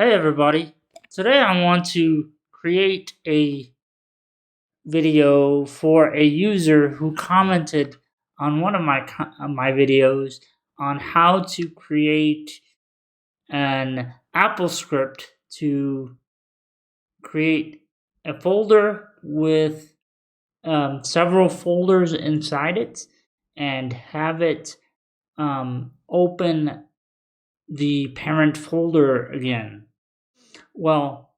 Hey everybody, today I want to create a video for a user who commented on one of my videos on how to create an Apple script to create a folder with several folders inside it and have it open the parent folder again. Well,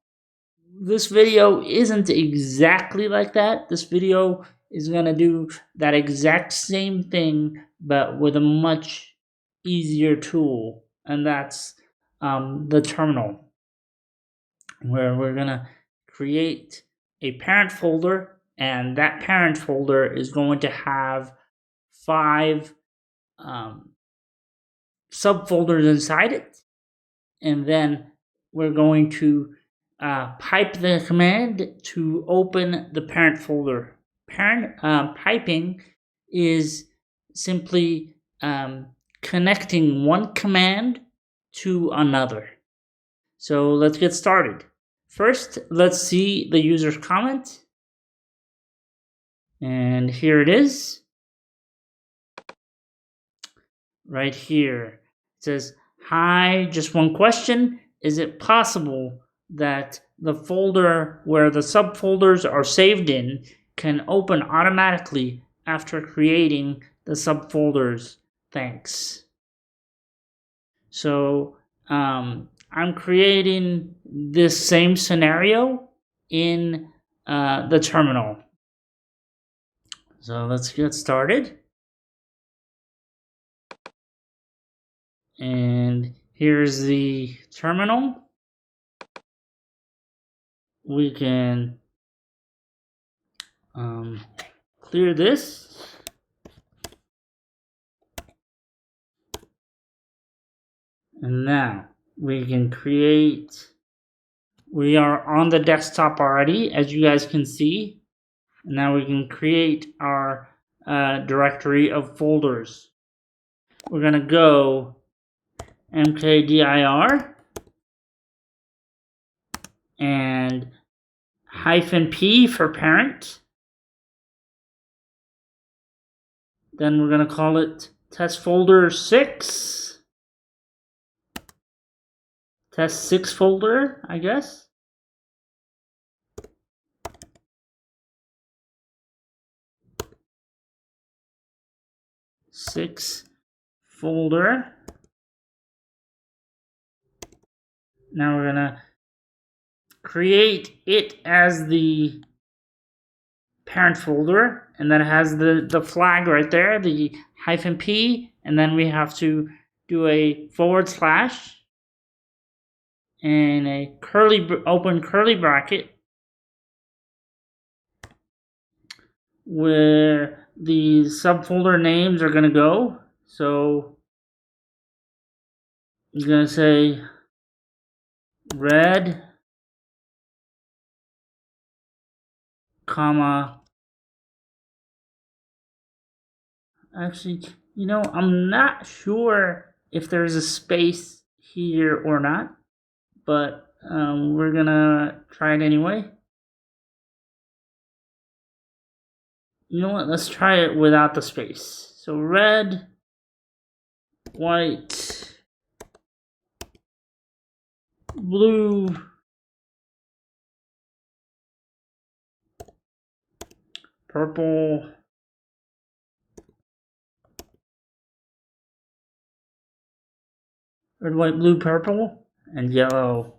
this video isn't exactly like that. This video is going to do that exact same thing, but with a much easier tool, and that's the terminal, where we're going to create a parent folder, and that parent folder is going to have 5 subfolders inside it, and then we're going to pipe the command to open the parent folder. Piping is simply connecting one command to another. So let's get started. First, let's see the user's comment. And here it is. Right here. It says, "Hi, just one question. Is it possible that the folder where the subfolders are saved in can open automatically after creating the subfolders? Thanks." So I'm creating this same scenario in the terminal. So let's get started. And here's the terminal. We can clear this. And now we can create, we are on the desktop already, as you guys can see. And now we can create our directory of folders. We're going to go mkdir and -p for parent. Then we're going to call it test folder 6. Test 6 folder, I guess. Six folder. Now we're gonna create it as the parent folder, and then it has the flag right there, the -p, and then we have to do a / and a open curly bracket where the subfolder names are gonna go. So you're gonna say red, comma, actually, I'm not sure if there's a space here or not, but we're gonna try it anyway. You know what, let's try it without the space. So red, white, blue, purple, red, white, blue, purple, and yellow.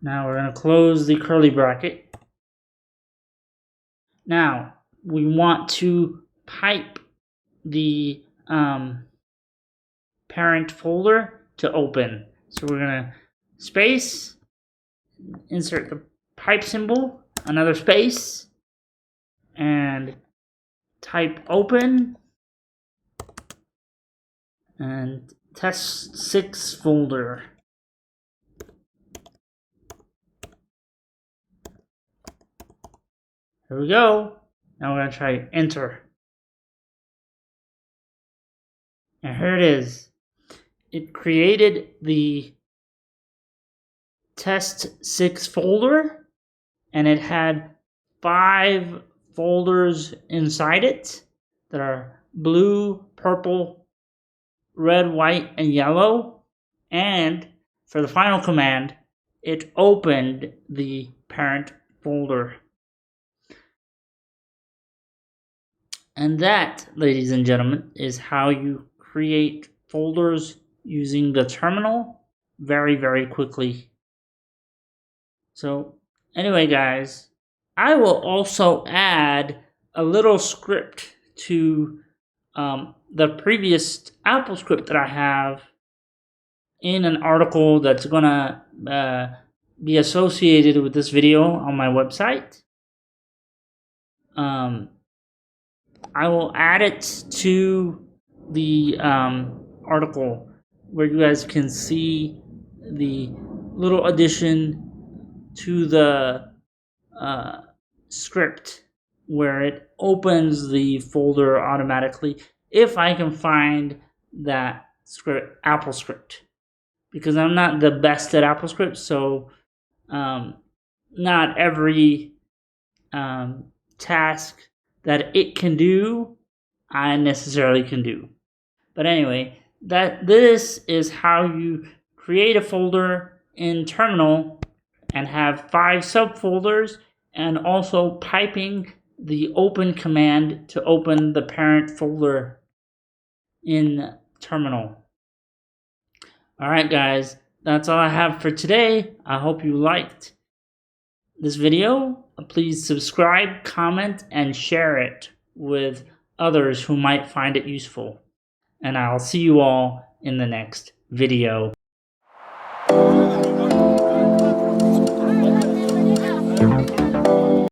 Now we're going to close the curly bracket. Now we want to pipe the parent folder to open. So we're going to space, insert the pipe symbol, another space, and type open, and test 6 folder. Here we go. Now we're going to try enter. And here it is. it created the test6 folder, and it had 5 folders inside it that are blue, purple, red, white, and yellow. And for the final command, it opened the parent folder. And that, ladies and gentlemen, is how you create folders using the terminal very, very quickly. So anyway, guys, I will also add a little script to the previous Apple script that I have in an article that's going to be associated with this video on my website. I will add it to the article where you guys can see the little addition to the script where it opens the folder automatically if I can find that script, Apple script, because I'm not the best at Apple script, so not every task that it can do I necessarily can do. But anyway, this is how you create a folder in Terminal and have 5 subfolders, and also piping the open command to open the parent folder in Terminal. Alright guys, that's all I have for today. I hope you liked this video. Please subscribe, comment, and share it with others who might find it useful. And I'll see you all in the next video.